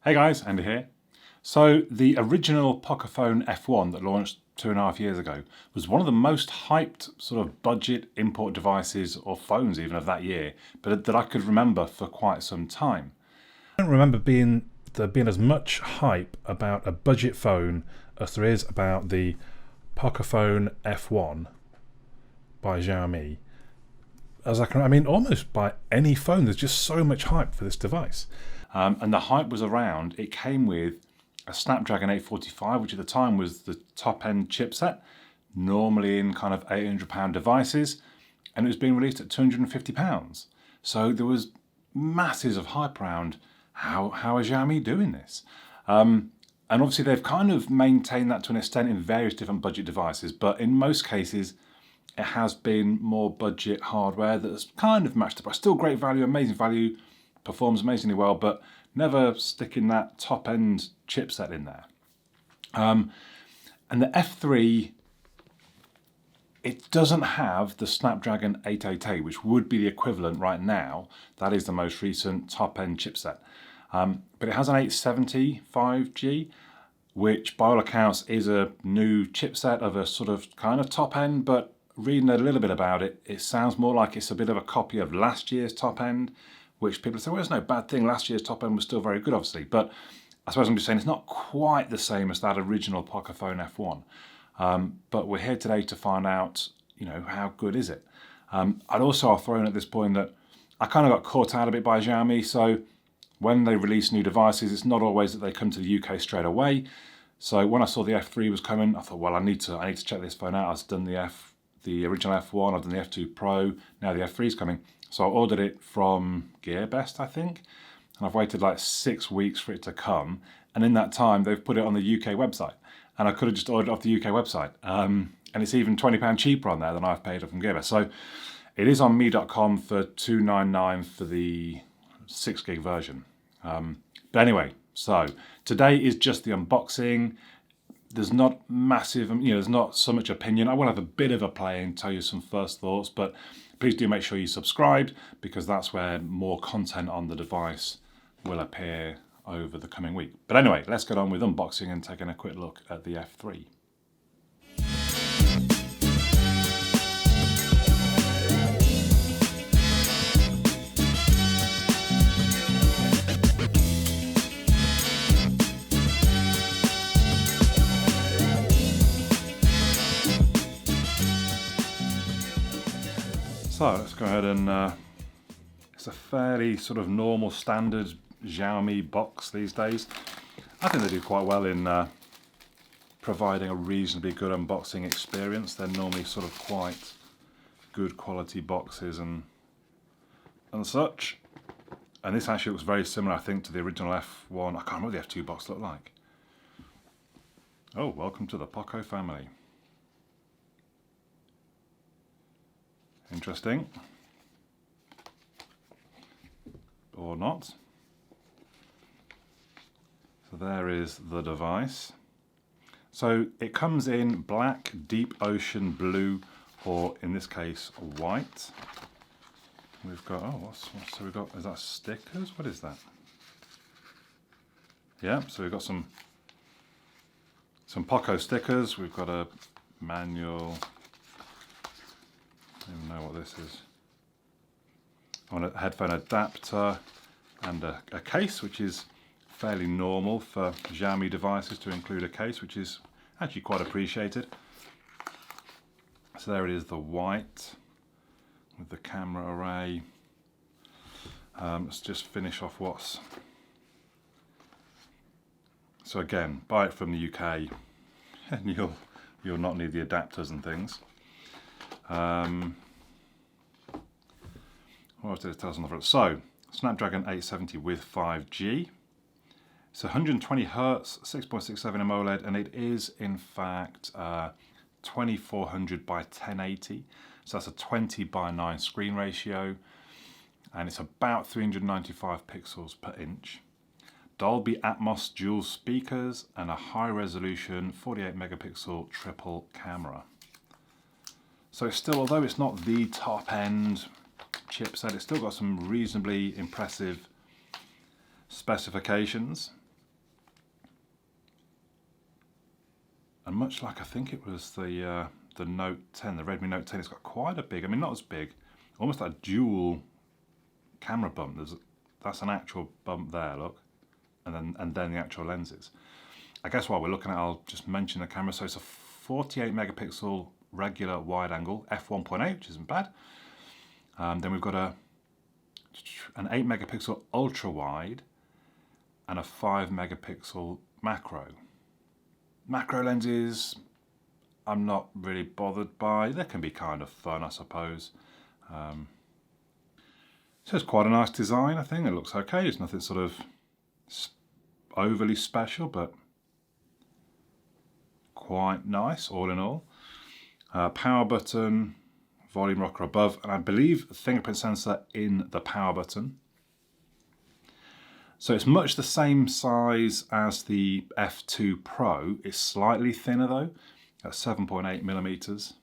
Hey guys, Andy here. So the original Pocophone F1 that launched 2.5 years ago was one of the most hyped sort of budget import devices or phones even of that year, but that I could remember for quite some time. I don't remember there being as much hype about a budget phone as there is about the Pocophone F1 by Xiaomi. Almost by any phone, there's just so much hype for this device. And the hype was around, it came with a Snapdragon 845, which at the time was the top-end chipset, normally in kind of £800 devices, and it was being released at £250. So there was masses of hype around how is Xiaomi doing this? And obviously they've kind of maintained that to an extent in various different budget devices, but in most cases it has been more budget hardware that's kind of matched the price. Still great value, amazing value, performs amazingly well, but never sticking that top-end chipset in there. And the F3, it doesn't have the Snapdragon 888, which would be the equivalent right now. That is the most recent top-end chipset. But it has an 870 5G, which by all accounts is a new chipset of a sort of kind of top-end, but reading a little bit about it, it sounds more like it's a bit of a copy of last year's top-end, which people say, well, it's no bad thing. Last year's top end was still very good, obviously. But I suppose I'm just saying it's not quite the same as that original Pocophone F1. But we're here today to find out, how good is it? I'll throw in at this point that I kind of got caught out a bit by Xiaomi. So when they release new devices, it's not always that they come to the UK straight away. So when I saw the F3 was coming, I thought, well, I need to check this phone out. I've done the original F1, I've done the F2 Pro, now the F3 is coming. So I ordered it from Geekbench, I think, and I've waited like 6 weeks for it to come. And in that time, they've put it on the UK website. And I could have just ordered it off the UK website. And it's even £20 cheaper on there than I've paid from Geekbench. So it is on me.com for $299 for the 6 gig version. But anyway, so today is just the unboxing. There's not massive, there's not so much opinion. I will have a bit of a play and tell you some first thoughts, but please do make sure you subscribe because that's where more content on the device will appear over the coming week. But anyway, let's get on with unboxing and taking a quick look at the F3. So let's go ahead and, it's a fairly sort of normal standard Xiaomi box these days. I think they do quite well in providing a reasonably good unboxing experience. They're normally sort of quite good quality boxes and such. And this actually looks very similar, I think, to the original F1. I can't remember what the F2 box looked like. Oh, welcome to the Poco family. Interesting. Or not. So there is the device. So it comes in black, deep ocean blue, or in this case, white. We've got, so we've got, is that stickers? What is that? Yeah, so we've got some Poco stickers. We've got a manual. I don't even know what this is. A headphone adapter and a case, which is fairly normal for Xiaomi devices to include a case, which is actually quite appreciated. So there it is, the white with the camera array. Let's just finish off what's... So again, buy it from the UK and you'll not need the adapters and things. What else did it tell us on the front? So, Snapdragon 870 with 5G. It's 120 Hz, 6.67 AMOLED, and it is in fact 2400 by 1080. So that's a 20:9 screen ratio, and it's about 395 pixels per inch. Dolby Atmos dual speakers and a high resolution 48 megapixel triple camera. So it's still, although it's not the top end chipset, it's still got some reasonably impressive specifications. And much like I think it was the Note 10, the Redmi Note 10, it's got quite a big, I mean not as big, almost like a dual camera bump. That's an actual bump there, look, and then the actual lenses. I guess while we're looking at it, I'll just mention the camera. So it's a 48 megapixel regular wide angle, f1.8, which isn't bad. Then we've got an 8 megapixel ultra wide and a 5 megapixel macro. Macro lenses, I'm not really bothered by. They can be kind of fun, I suppose. So it's quite a nice design, I think. It looks okay. It's nothing sort of overly special, but quite nice all in all. Power button, volume rocker above, and I believe a fingerprint sensor in the power button. So it's much the same size as the F2 Pro. It's slightly thinner though, at 7.8 millimeters,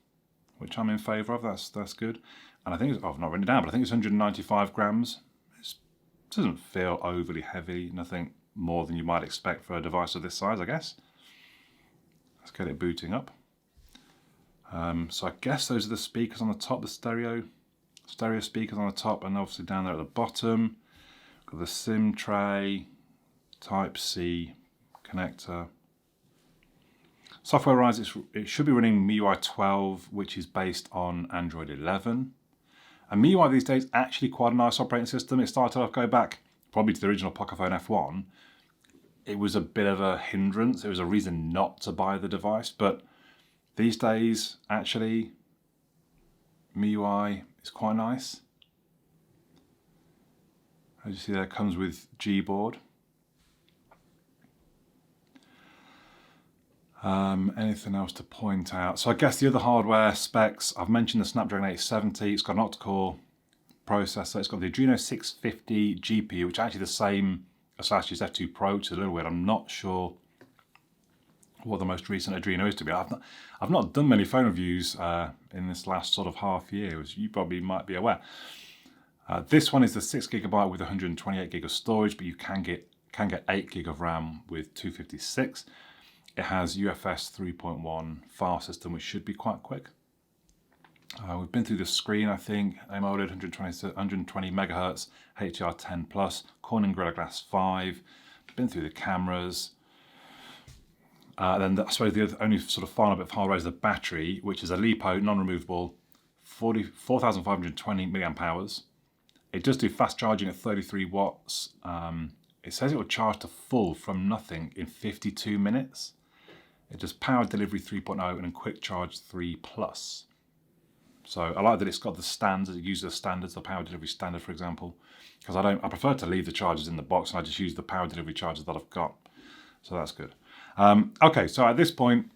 which I'm in favour of. That's good. And I think I've not written it down, but I think it's 195 grams. It doesn't feel overly heavy. Nothing more than you might expect for a device of this size, I guess. Let's get it booting up. So I guess those are the speakers on the top, the stereo speakers on the top, and obviously down there at the bottom. Got the SIM tray, Type-C connector. Software-wise, it should be running MIUI 12, which is based on Android 11. And MIUI these days actually quite a nice operating system. It started off, go back probably to the original Pocophone F1. It was a bit of a hindrance. It was a reason not to buy the device, but these days, actually, MIUI is quite nice. As you see there, it comes with Gboard. Anything else to point out? So I guess the other hardware specs, I've mentioned the Snapdragon 870. It's got an octa-core processor. It's got the Adreno 650 GPU, which is actually the same as last year's F2 Pro, which is a little weird. I'm not sure what the most recent Adreno is to be. I've not done many phone reviews in this last sort of half year, as you probably might be aware. This one is the 6GB with 128GB of storage, but you can get 8GB of RAM with 256. It has UFS 3.1 file system, which should be quite quick. We've been through the screen, I think. AMOLED 120 megahertz, HDR10+, Corning Gorilla Glass 5. Been through the cameras. Then I suppose the only sort of final bit of hardware is the battery, which is a LiPo non-removable 4,520 milliamp hours. It does do fast charging at 33 watts. It says it will charge to full from nothing in 52 minutes. It does power delivery 3.0 and quick charge 3+. So I like that it's got the standards. It uses the standards, the power delivery standard, for example, because I prefer to leave the chargers in the box and I just use the power delivery chargers that I've got. So that's good. Okay, so at this point,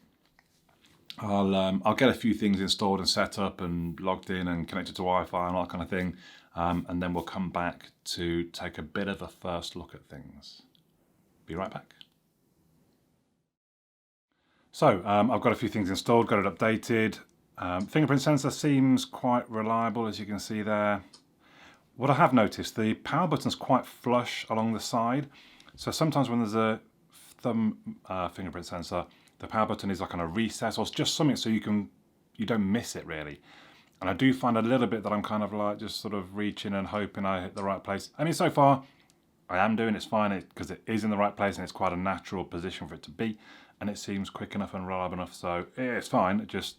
I'll get a few things installed and set up and logged in and connected to Wi-Fi and all that kind of thing, and then we'll come back to take a bit of a first look at things. Be right back. So I've got a few things installed, got it updated. Fingerprint sensor seems quite reliable, as you can see there. What I have noticed, the power button's quite flush along the side. So sometimes when there's a thumb fingerprint sensor, the power button is like on a recess or it's just something so you don't miss it really. And I do find a little bit that I'm kind of like just sort of reaching and hoping I hit the right place. I mean, so far I am doing it's fine because it is in the right place and it's quite a natural position for it to be. And it seems quick enough and reliable enough, so it's fine. It just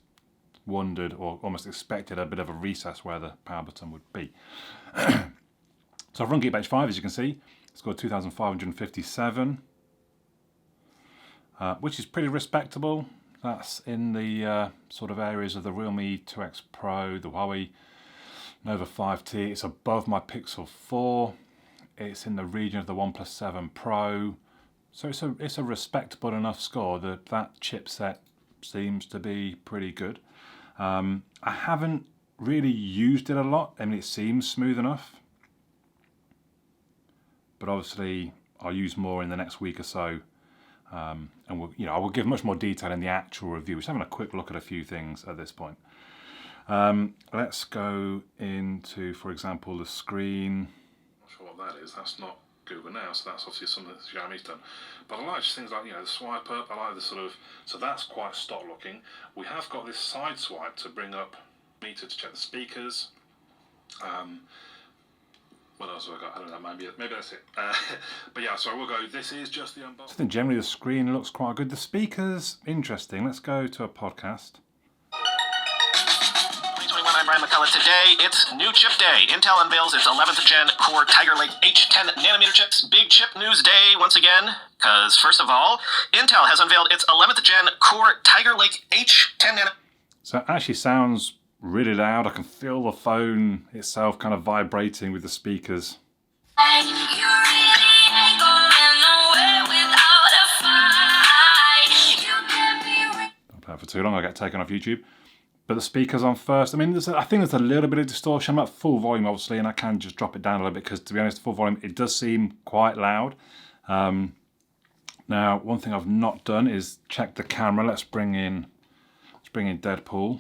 wondered or almost expected a bit of a recess where the power button would be. So I've run Geekbench 5, as you can see. It's got 2,557, which is pretty respectable. That's in the sort of areas of the Realme 2X Pro, the Huawei Nova 5T. It's above my Pixel 4. It's in the region of the OnePlus 7 Pro. So it's a respectable enough score. That chipset seems to be pretty good. I haven't really used it a lot. I mean, it seems smooth enough. But obviously, I'll use more in the next week or so. And I will give much more detail in the actual review. Just having a quick look at a few things at this point. Let's go into, for example, the screen. Not sure what that is. That's not Google Now, so that's obviously something that Xiaomi's done. But I like just things like, you know, the swipe up. I like the sort of, so that's quite stock looking. We have got this side swipe to bring up meter to check the speakers. What else have I got? I don't know, maybe that's it. But yeah, so I will go, this is just the unboxing. I think generally the screen looks quite good. The speakers, interesting. Let's go to a podcast. I'm Brian McCullough. Today, it's new chip day. Intel unveils its 11th gen Core Tiger Lake H10 nanometer chips. Big chip news day once again, because first of all, Intel has unveiled its 11th gen Core Tiger Lake H10 nanometer. So it actually sounds really loud. I can feel the phone itself kind of vibrating with the speakers. Don't play it for too long, I'll get taken off YouTube. But the speakers on first, I mean, I think there's a little bit of distortion. I'm at full volume, obviously, and I can just drop it down a little bit because, to be honest, full volume, it does seem quite loud. Now, one thing I've not done is check the camera. Let's bring in Deadpool.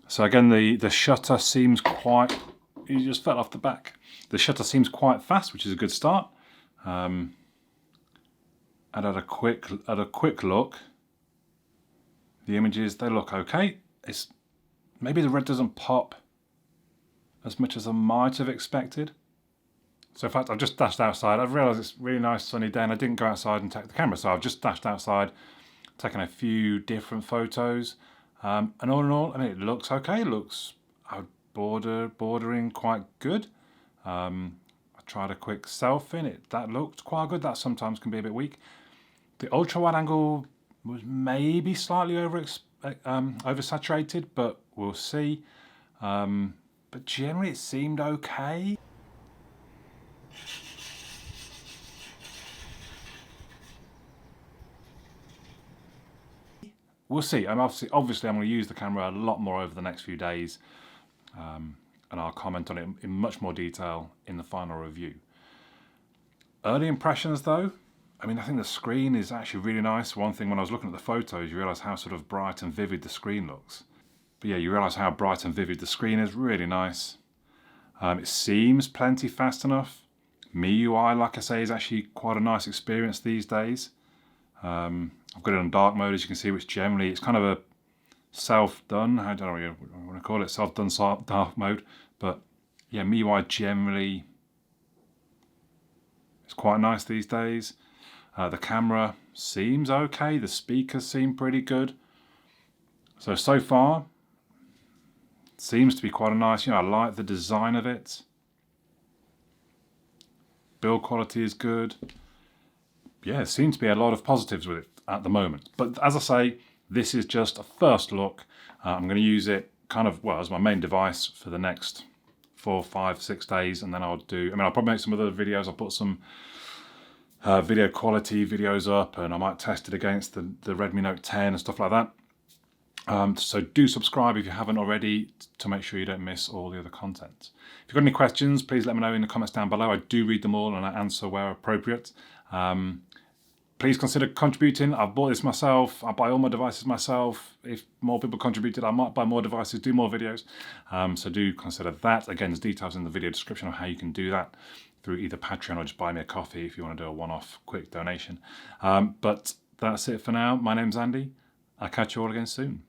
So again, the shutter seems quite, you just fell off the back. The shutter seems quite fast, which is a good start. And at a quick look, the images, they look okay. It's maybe the red doesn't pop as much as I might have expected. So in fact, I've just dashed outside. I've realised it's a really nice sunny day and I didn't go outside and take the camera. So I've just dashed outside, taken a few different photos. And all in all, I mean, it looks okay. It looks bordering quite good. I tried a quick selfie and that looked quite good. That sometimes can be a bit weak. The ultra wide angle was maybe slightly oversaturated, but we'll see. But generally it seemed okay. We'll see. And obviously I'm going to use the camera a lot more over the next few days. And I'll comment on it in much more detail in the final review. Early impressions though, I mean, I think the screen is actually really nice. One thing, when I was looking at the photos, you realise how sort of bright and vivid the screen looks. But yeah, you realise how bright and vivid the screen is. Really nice. It seems plenty fast enough. MIUI, like I say, is actually quite a nice experience these days. I've got it on dark mode, as you can see, which generally, it's kind of a self-done, I don't know what I want to call it, self-done dark mode. But yeah, MIUI generally is quite nice these days. The camera seems okay. The speakers seem pretty good. So far, it seems to be quite a nice, I like the design of it. Build quality is good. Yeah, there seems to be a lot of positives with it at the moment. But as I say, this is just a first look. I'm going to use it kind of, well, as my main device for the next 4, 5, 6 days. And then I'll probably make some other videos. I'll put some video quality videos up and I might test it against the Redmi Note 10 and stuff like that. So do subscribe if you haven't already to make sure you don't miss all the other content. If you've got any questions, please let me know in the comments down below. I do read them all and I answer where appropriate. Please consider contributing. I've bought this myself. I buy all my devices myself. If more people contributed, I might buy more devices, do more videos. So do consider that. Again, there's details in the video description of how you can do that through either Patreon or just buy me a coffee if you want to do a one-off quick donation. But that's it for now. My name's Andy. I'll catch you all again soon.